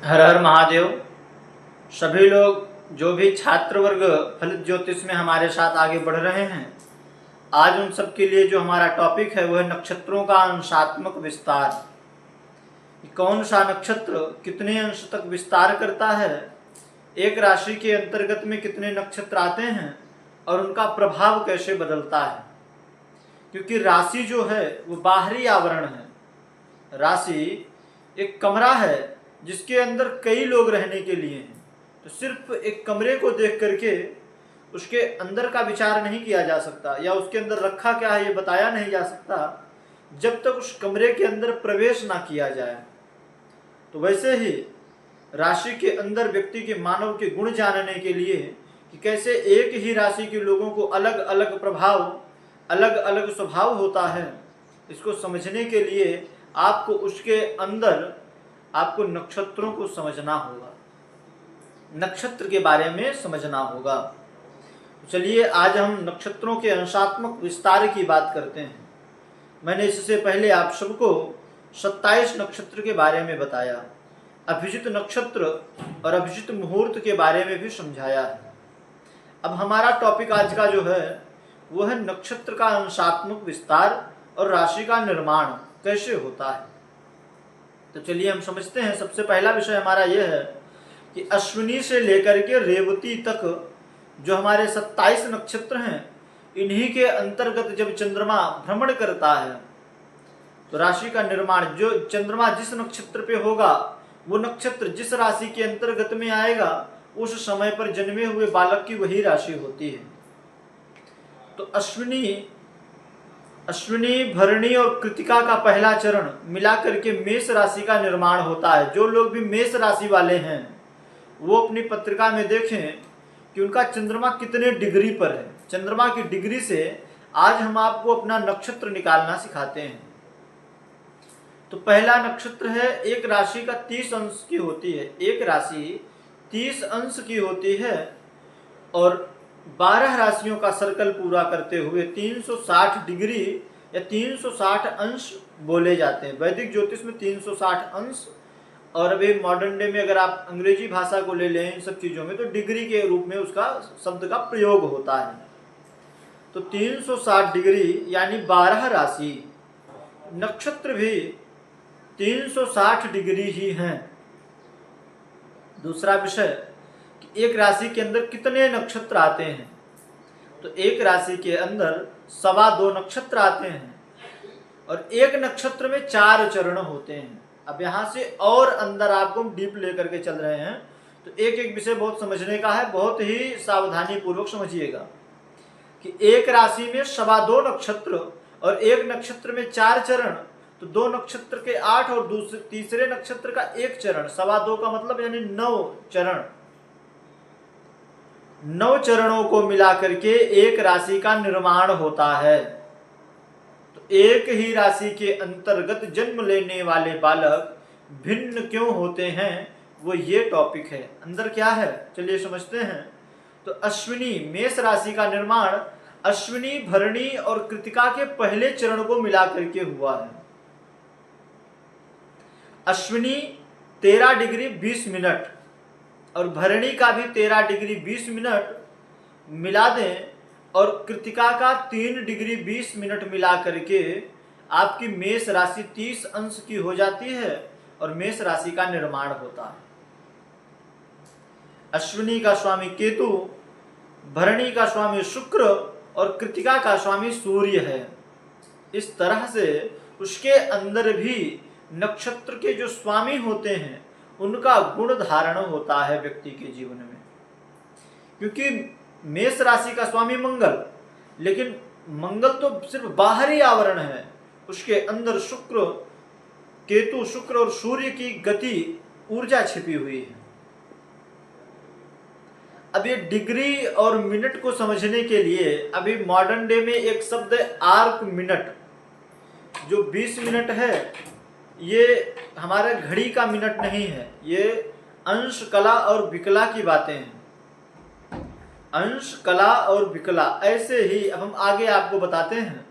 हर हर महादेव। सभी लोग जो भी छात्र वर्ग फलित ज्योतिष में हमारे साथ आगे बढ़ रहे हैं, आज उन सब के लिए जो हमारा टॉपिक है वह है नक्षत्रों का अंशात्मक विस्तार। कौन सा नक्षत्र कितने अंश तक विस्तार करता है, एक राशि के अंतर्गत में कितने नक्षत्र आते हैं और उनका प्रभाव कैसे बदलता है। क्योंकि राशि जो है वो बाहरी आवरण है। राशि एक कमरा है जिसके अंदर कई लोग रहने के लिए हैं। तो सिर्फ एक कमरे को देख करके उसके अंदर का विचार नहीं किया जा सकता, या उसके अंदर रखा क्या है ये बताया नहीं जा सकता जब तक उस कमरे के अंदर प्रवेश ना किया जाए। तो वैसे ही राशि के अंदर व्यक्ति के मानव के गुण जानने के लिए कि कैसे एक ही राशि के लोगों को अलग अलग प्रभाव, अलग अलग स्वभाव होता है, इसको समझने के लिए आपको उसके अंदर आपको नक्षत्रों को समझना होगा, नक्षत्र के बारे में समझना होगा। चलिए आज हम नक्षत्रों के अंशात्मक विस्तार की बात करते हैं। मैंने इससे पहले आप सबको 27 नक्षत्र के बारे में बताया, अभिजित नक्षत्र और अभिजित मुहूर्त के बारे में भी समझाया है। अब हमारा टॉपिक आज का जो है वो है नक्षत्र का अंशात्मक विस्तार और राशि का निर्माण कैसे होता है। तो चलिए हम समझते हैं। सबसे पहला विषय हमारा यह है कि अश्विनी से लेकर के रेवती तक जो हमारे 27 नक्षत्र हैं, इन्हीं के अंतर्गत जब चंद्रमा भ्रमण करता है तो राशि का निर्माण, जो चंद्रमा जिस नक्षत्र पे होगा वो नक्षत्र जिस राशि के अंतर्गत में आएगा उस समय पर जन्मे हुए बालक की वही राशि होती है। तो अश्विनी भरणी और कृतिका का पहला चरण मिलाकर के मेष राशि का निर्माण होता है। जो लोग भी मेष राशि वाले हैं वो अपनी पत्रिका में देखें कि उनका चंद्रमा कितने डिग्री पर है। चंद्रमा की डिग्री से आज हम आपको अपना नक्षत्र निकालना सिखाते हैं। तो पहला नक्षत्र है, एक राशि का 30 अंश की होती है। एक राशि 30 अंश की होती है और 12 राशियों का सर्कल पूरा करते हुए 360 डिग्री या 360 अंश बोले जाते हैं। वैदिक ज्योतिष में 360 अंश, और अभी मॉडर्न डे में अगर आप अंग्रेजी भाषा को ले लें इन सब चीज़ों में तो डिग्री के रूप में उसका शब्द का प्रयोग होता है। तो 360 डिग्री यानी 12 राशि, नक्षत्र भी 360 डिग्री ही हैं। दूसरा विषय कि एक राशि के अंदर कितने नक्षत्र आते हैं। तो एक राशि के अंदर 2.25 नक्षत्र आते हैं और एक नक्षत्र में 4 चरण होते हैं। अब यहाँ से और अंदर आपको डीप लेकर के चल रहे हैं तो एक एक विषय बहुत समझने का है, बहुत ही सावधानी पूर्वक समझिएगा कि एक राशि में 2.25 नक्षत्र और एक नक्षत्र में 4 चरण, तो 2 नक्षत्र के 8 और तीसरे नक्षत्र का 1 चरण, 2.25 का मतलब यानी 9 चरण। 9 चरणों को मिलाकर के एक राशि का निर्माण होता है। तो एक ही राशि के अंतर्गत जन्म लेने वाले बालक भिन्न क्यों होते हैं, वो ये टॉपिक है। अंदर क्या है चलिए समझते हैं। तो अश्विनी मेष राशि का निर्माण अश्विनी भरणी और कृतिका के पहले चरण को मिलाकर के हुआ है। अश्विनी 13 डिग्री 20 मिनट और भरणी का भी 13 डिग्री 20 मिनट मिला दें और कृतिका का 3 डिग्री 20 मिनट मिला करके आपकी मेष राशि 30 अंश की हो जाती है और मेष राशि का निर्माण होता है। अश्विनी का स्वामी केतु, भरणी का स्वामी शुक्र और कृतिका का स्वामी सूर्य है। इस तरह से उसके अंदर भी नक्षत्र के जो स्वामी होते हैं उनका गुण धारण होता है व्यक्ति के जीवन में। क्योंकि मेष राशि का स्वामी मंगल, लेकिन मंगल तो सिर्फ बाहरी आवरण है, उसके अंदर शुक्र, केतु, शुक्र और सूर्य की गति, ऊर्जा छिपी हुई है। अब ये डिग्री और मिनट को समझने के लिए अभी मॉडर्न डे में एक शब्द है आर्क मिनट। जो 20 मिनट है ये हमारे घड़ी का मिनट नहीं है, ये अंश कला और विकला की बातें हैं। अंश कला और विकला, ऐसे ही अब हम आगे आपको बताते हैं।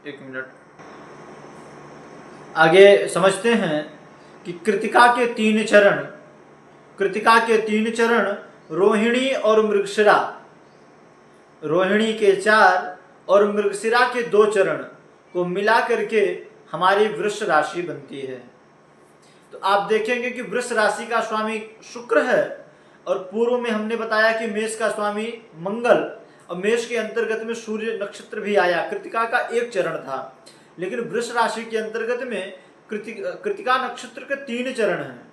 एक मिनट आगे समझते हैं कि कृतिका के तीन चरण रोहिणी और मृगशिरा, रोहिणी के 4 और मृगशिरा के 2 चरण को मिला करके हमारी वृष राशि बनती है। तो आप देखेंगे कि वृष राशि का स्वामी शुक्र है, और पूर्व में हमने बताया कि मेष का स्वामी मंगल, और मेष के अंतर्गत में सूर्य नक्षत्र भी आया। कृतिका का 1 चरण था, लेकिन वृष राशि के अंतर्गत में कृतिका नक्षत्र के 3 चरण हैं।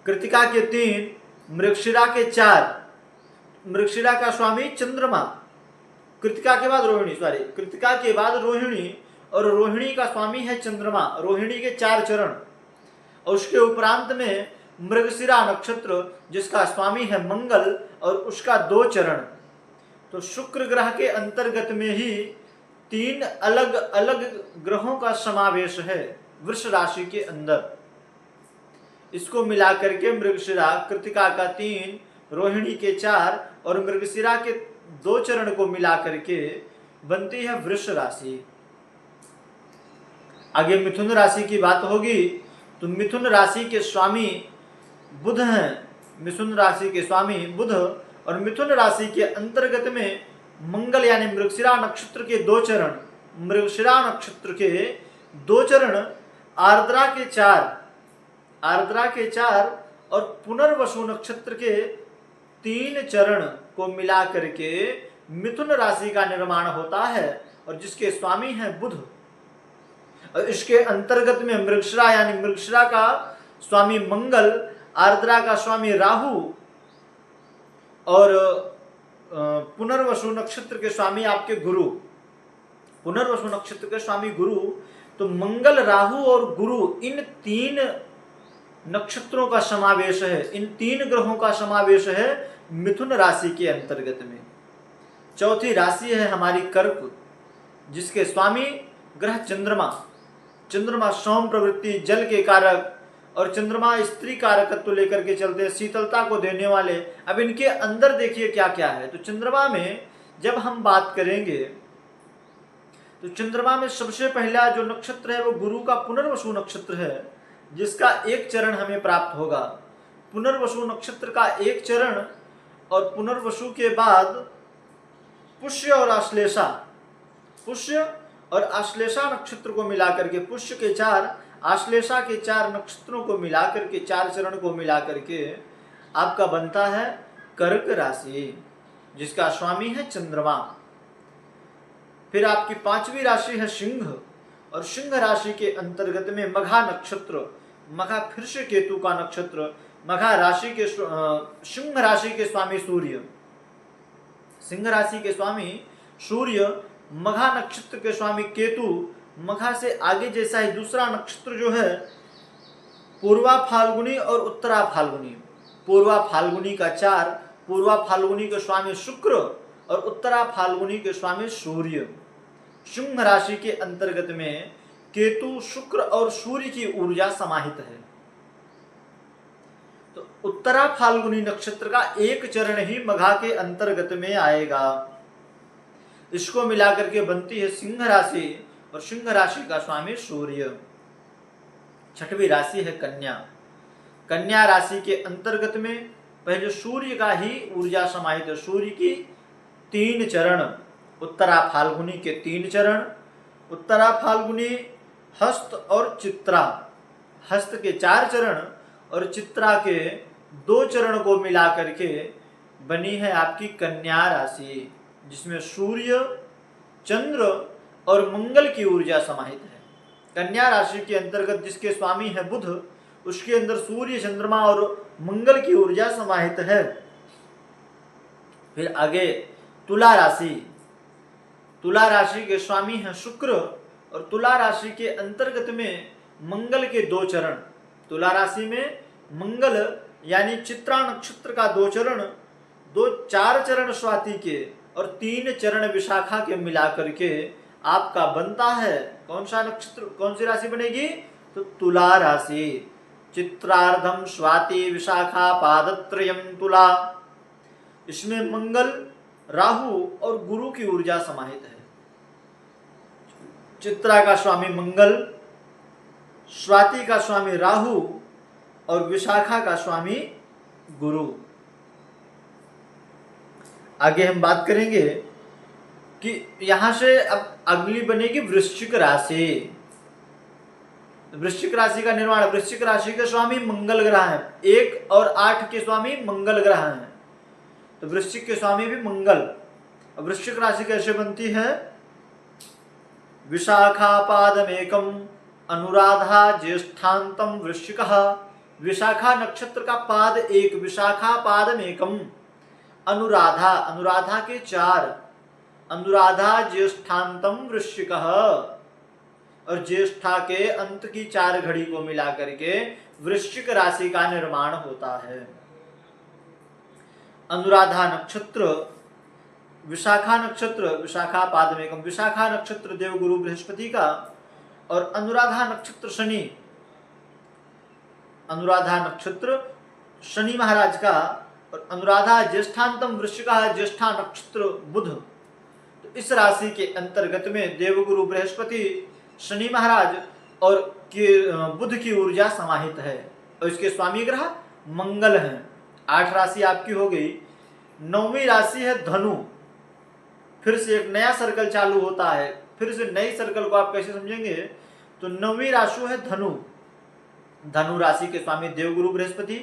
कृतिका के 3, मृगशिरा के 4। मृगशिरा का स्वामी चंद्रमा, कृतिका के बाद रोहिणी, और रोहिणी का स्वामी है चंद्रमा। रोहिणी के 4 चरण, और उसके उपरांत में मृगशिरा नक्षत्र जिसका स्वामी है मंगल, और उसका 2 चरण। तो शुक्र ग्रह के अंतर्गत में ही 3 अलग अलग ग्रहों का समावेश है वृष राशि के अंदर। इसको मिलाकर के मृगशिरा, कृतिका का 3, रोहिणी के 4 और मृगशिरा के 2 चरण को मिलाकर के बनती है वृष राशि। आगे मिथुन राशि की बात होगी, तो मिथुन राशि के स्वामी बुध हैं। मिथुन राशि के स्वामी बुध, और मिथुन राशि के अंतर्गत में मंगल यानी मृगशिरा नक्षत्र के 2 चरण, मृगशिरा नक्षत्र के 2 चरण, आर्द्रा के 4 और पुनर्वसु नक्षत्र के 3 चरण को मिला करके मिथुन राशि का निर्माण होता है, और जिसके स्वामी हैं बुध। और इसके अंतर्गत में मृगशिरा यानी मृगशिरा का स्वामी मंगल, आर्द्रा का स्वामी राहु, और पुनर्वसु नक्षत्र के स्वामी आपके गुरु। पुनर्वसु नक्षत्र के स्वामी गुरु, तो मंगल, राहु और गुरु, इन 3 नक्षत्रों का समावेश है, इन 3 ग्रहों का समावेश है मिथुन राशि के अंतर्गत में। चौथी राशि है हमारी कर्क, जिसके स्वामी ग्रह चंद्रमा सौम्य प्रवृत्ति, जल के कारक, और चंद्रमा स्त्री कारकत्व लेकर के चलते हैं, शीतलता को देने वाले। अब इनके अंदर देखिए क्या क्या है। तो चंद्रमा में जब हम बात करेंगे, तो चंद्रमा में सबसे पहला जो नक्षत्र है वो गुरु का पुनर्वसु नक्षत्र है, जिसका 1 चरण हमें प्राप्त होगा। पुनर्वसु नक्षत्र का 1 चरण, और पुनर्वसु के बाद पुष्य और आश्लेषा नक्षत्र को मिलाकर के, पुष्य के 4, आश्लेषा के 4 नक्षत्रों को मिलाकर के, 4 चरण को मिलाकर के आपका बनता है कर्क राशि, जिसका स्वामी है चंद्रमा। फिर आपकी 5वीं राशि है सिंह, और सिंह राशि के अंतर्गत में मघा नक्षत्र, मघा फिर से केतु का नक्षत्र, मघा राशि के सिंह राशि के स्वामी सूर्य, सिंह राशि के स्वामी सूर्य, मघा नक्षत्र के स्वामी केतु। मघा से आगे जैसा ही दूसरा नक्षत्र जो है पूर्वा फाल्गुनी और उत्तरा फाल्गुनी। पूर्वा फाल्गुनी का 4, पूर्वा फाल्गुनी के स्वामी शुक्र और उत्तरा फाल्गुनी के स्वामी सूर्य। सिंह राशि के अंतर्गत में केतु, शुक्र और सूर्य की ऊर्जा समाहित है। तो उत्तरा फाल्गुनी नक्षत्र का 1 चरण ही मघा के अंतर्गत में आएगा। इसको मिलाकर के बनती है सिंह राशि, और सिंह राशि का स्वामी सूर्य। 6वीं राशि है कन्या। कन्या राशि के अंतर्गत में पहले सूर्य का ही ऊर्जा समाहित है। सूर्य की 3 चरण, उत्तरा फाल्गुनी के 3 चरण, उत्तरा फाल्गुनी, हस्त और चित्रा, हस्त के 4 चरण और चित्रा के 2 चरण को मिला करके बनी है आपकी कन्या राशि, जिसमें सूर्य, चंद्र और मंगल की ऊर्जा समाहित है। कन्या राशि के अंतर्गत जिसके स्वामी है बुध, उसके अंदर सूर्य, चंद्रमा और मंगल की ऊर्जा समाहित है। फिर आगे तुला राशि। तुला राशि के स्वामी है शुक्र, और तुला राशि के अंतर्गत में मंगल के 2 चरण। तुला राशि में मंगल यानी चित्रा नक्षत्र का 2 चरण, 4 चरण स्वाति के और 3 चरण विशाखा के मिलाकर के आपका बनता है कौन सा नक्षत्र, कौन सी राशि बनेगी? तो तुला राशि। चित्रार्धम स्वाति विशाखा पादत्रयम तुला। इसमें मंगल, राहु और गुरु की ऊर्जा समाहित है। चित्रा का स्वामी मंगल, स्वाति का स्वामी राहु और विशाखा का स्वामी गुरु। आगे हम बात करेंगे कि यहां से अब अगली बनेगी वृश्चिक राशि। वृश्चिक राशि का निर्माण, वृश्चिक राशि के स्वामी मंगल ग्रह हैं, 1 और 8 के स्वामी मंगल ग्रह हैं, तो वृश्चिक के स्वामी भी मंगल। वृश्चिक राशि कैसे बनती है? विशाखा पादमेकम अनुराधा ज्येष्ठांतम वृश्चिकः। विशाखा नक्षत्र का पाद 1, विशाखा पादमेकम, अनुराधा, अनुराधा के 4, अनुराधा ज्येष्ठांतम वृश्चिकः, और ज्येष्ठा के अंत की 4 घड़ी को मिला करके वृश्चिक राशि का निर्माण होता है। अनुराधा नक्षत्र, विशाखा नक्षत्र, विशाखा पादमेकम, विशाखा नक्षत्र देवगुरु बृहस्पति का, और अनुराधा नक्षत्र शनि, अनुराधा नक्षत्र शनि महाराज का, और अनुराधा ज्येष्ठांतम वृश्चिकः, ज्येष्ठा नक्षत्र बुध। तो इस राशि के अंतर्गत में देवगुरु बृहस्पति, शनि महाराज और बुध की ऊर्जा समाहित है, और इसके स्वामी ग्रह मंगल हैं। 8 राशि आपकी हो गई। 9वीं राशि है धनु। फिर से एक नया सर्कल चालू होता है। फिर से नई सर्कल को आप कैसे समझेंगे? तो 9वीं राशि है धनु। धनु राशि के स्वामी देवगुरु बृहस्पति।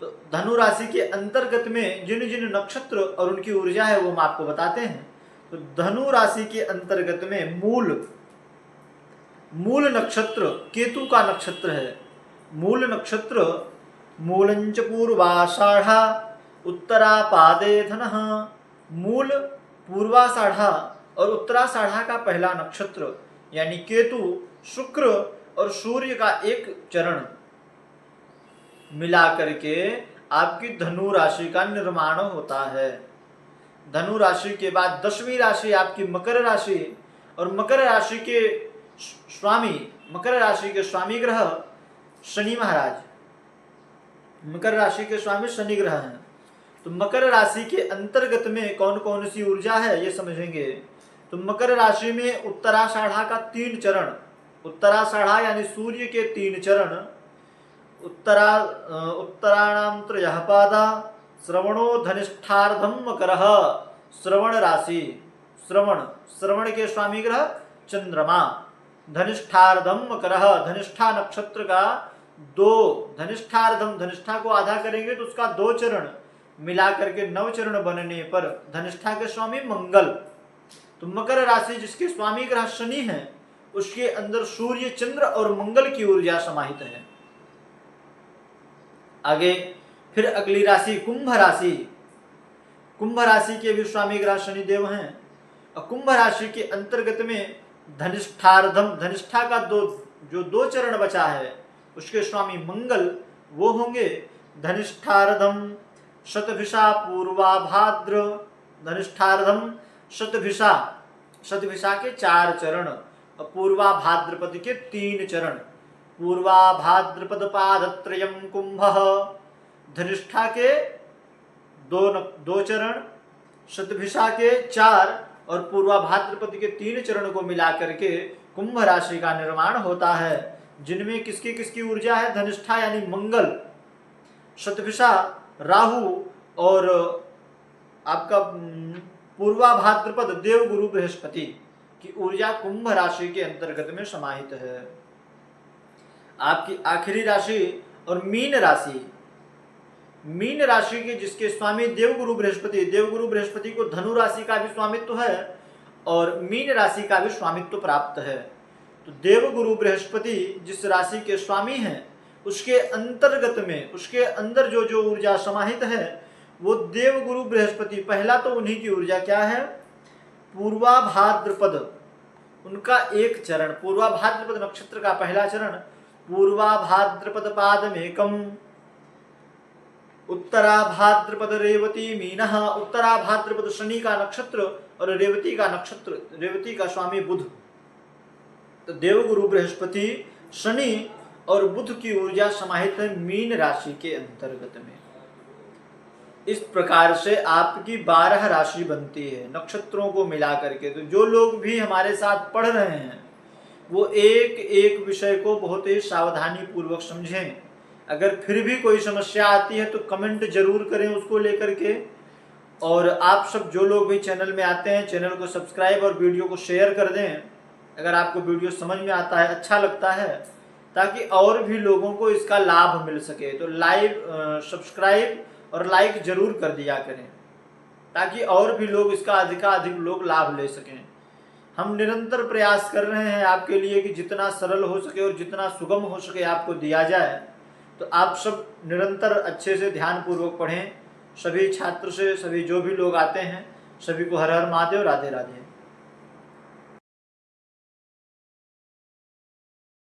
तो धनु राशि के अंतर्गत में जिन जिन नक्षत्र और उनकी ऊर्जा है वो हम आपको बताते हैं। तो धनु राशि के अंतर्गत में मूल नक्षत्र केतु का नक्षत्र है। मूल नक्षत्र मूलंच पूर्वाषाढ़ा उत्तरापादे धनः। मूल, पूर्वाषाढ़ा और उत्तराषाढ़ा का पहला नक्षत्र यानी केतु, शुक्र और सूर्य का एक चरण मिला करके आपकी धनु राशि का निर्माण होता है। धनु राशि के बाद 10वीं राशि आपकी मकर राशि, और मकर राशि के स्वामी ग्रह शनि महाराज। मकर राशि के स्वामी शनि ग्रह हैं। तो मकर राशि के अंतर्गत में कौन कौन सी ऊर्जा है ये समझेंगे। तो मकर राशि में उत्तराषाढ़ा का 3 चरण, उत्तराषाढ़ा यानी सूर्य के 3 चरण, उत्तराणाम त्रयः पादा, श्रवणो धनिष्ठार्धम मकरः। श्रवण राशि, श्रवण के स्वामी ग्रह चंद्रमा। धनिष्ठार्धम मकरः, धनिष्ठा नक्षत्र का 2, धनिष्ठार्धम, धनिष्ठा को आधा करेंगे तो उसका 2 चरण मिला करके 9 चरण बनने पर धनिष्ठा के स्वामी मंगल। तो मकर राशि जिसके स्वामी ग्रह शनि है उसके अंदर सूर्य, चंद्र और मंगल की ऊर्जा समाहित है। आगे फिर अगली राशि कुंभ राशि। कुंभ राशि के भी स्वामी ग्रह शनिदेव हैं, और कुंभ राशि के अंतर्गत में धनिष्ठार्धम, धनिष्ठा का 2 चरण बचा है उसके स्वामी मंगल, वो होंगे धनिष्ठार्धम शतभिषा पूर्वाभाद्र। धनिष्ठार्धम शतभिषा, शतभिषा के 4 चरण और पूर्वाभाद्रपद के 3 चरण। पूर्वाभाद्रपद पादत्रयम कुंभः। धनिष्ठा के 2 चरण, शतभिषा के 4 और पूर्वाभाद्रपद के 3 चरण को मिला करके कुंभ राशि का निर्माण होता है, जिनमें किसकी किसकी ऊर्जा है? धनिष्ठा यानी मंगल, शतभिषा राहु और आपका पूर्वाभाद्रपद देवगुरु बृहस्पति की ऊर्जा कुंभ राशि के अंतर्गत में समाहित है। आपकी आखिरी राशि और मीन राशि। मीन राशि के जिसके स्वामी देवगुरु बृहस्पति, देवगुरु बृहस्पति को धनु राशि का भी स्वामित्व है और मीन राशि का भी स्वामित्व प्राप्त है। तो देवगुरु बृहस्पति जिस राशि के स्वामी हैं उसके अंतर्गत में, उसके अंदर जो जो ऊर्जा समाहित है वो देवगुरु बृहस्पति, पहला तो उन्हीं की ऊर्जा क्या है? पूर्वाभाद्रपद, उनका 1 चरण, पूर्वाभाद्रपद नक्षत्र का पहला चरण, पूर्वाभाद्रपद पादमेकम, उत्तराभाद्रपद रेवती मीनः। उत्तराभाद्रपद शनि का नक्षत्र और रेवती का नक्षत्र, रेवती का स्वामी बुध। तो देवगुरु बृहस्पति, शनि और बुध की ऊर्जा समाहित है मीन राशि के अंतर्गत में। इस प्रकार से आपकी 12 राशि बनती है नक्षत्रों को मिला करके। तो जो लोग भी हमारे साथ पढ़ रहे हैं वो एक एक विषय को बहुत ही सावधानी पूर्वक समझें। अगर फिर भी कोई समस्या आती है तो कमेंट जरूर करें उसको लेकर के। और आप सब जो लोग भी चैनल में आते हैं, चैनल को सब्सक्राइब और वीडियो को शेयर कर दें अगर आपको वीडियो समझ में आता है, अच्छा लगता है, ताकि और भी लोगों को इसका लाभ मिल सके। तो सब्सक्राइब और लाइक जरूर कर दिया करें ताकि और भी लोग इसका अधिकाधिक लोग लाभ ले सकें। हम निरंतर प्रयास कर रहे हैं आपके लिए कि जितना सरल हो सके और जितना सुगम हो सके आपको दिया जाए। तो आप सब निरंतर अच्छे से ध्यानपूर्वक पढ़ें। सभी छात्र से सभी जो भी लोग आते हैं सभी को हर हर महादेव, राधे राधे।